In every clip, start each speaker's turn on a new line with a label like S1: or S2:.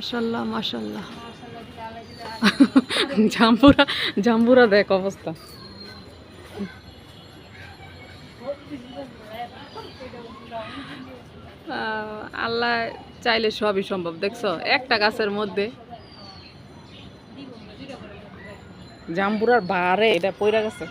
S1: মাশাআল্লাহ মাশাআল্লাহ। জাম্বুরা জাম্বুরা দেখ অবস্থা। আল্লাহ চাইলে সবই সম্ভব। দেখছো একটা গাছের মধ্যে জাম্বুরার বারে এটা পইরা গেছে।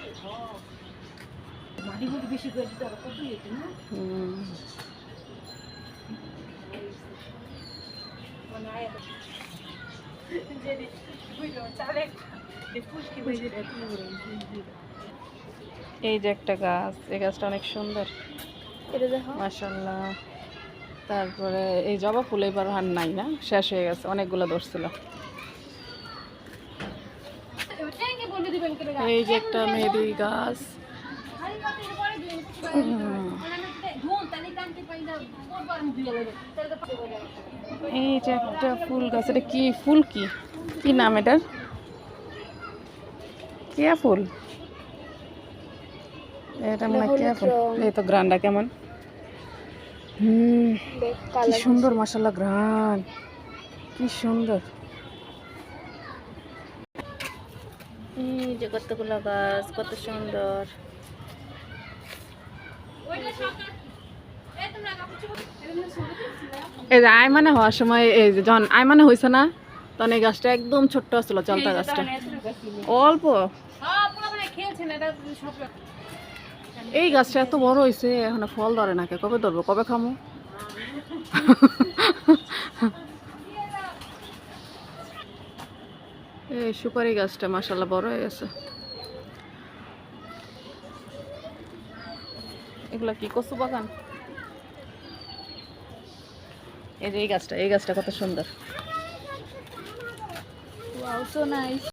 S1: এই যে একটা গাছ, এই গাছটা অনেক সুন্দর মাশাআল্লাহ। তারপরে এই জবা ফুল এবার আর নাই, না শেষ হয়ে গেছে, অনেকগুলো ধরছিল। এই যে একটা মেহেদি গাছ, এই যে একটা ফুল গাছ। এটা কি ফুল, কি কি নাম এটার? কেয়া ফুল, এটা মনে হয় কেয়া ফুল। এই তো গ্রানটা কেমন, কি সুন্দর মাশাআল্লাহ, গ্রান কি সুন্দর। এই যে কতগুলো গাছ, কত সুন্দর। এই যে আইমানে হওয়ার সময়, এই যে যখন আইমানে হয়েছে না, তখন এই গাছটা একদম ছোট্ট ছিল, চলতা গাছটা অল্প। এই গাছটা এত বড় হয়েছে, এখন ফল ধরে না। কবে ধরবো, কবে খামো? এই সুপারি গাছটা মাশাআল্লাহ বড় হয়ে গেছে। এগুলা কি কচু বাগান? এই যে এই গাছটা কত সুন্দর। Wow, so nice.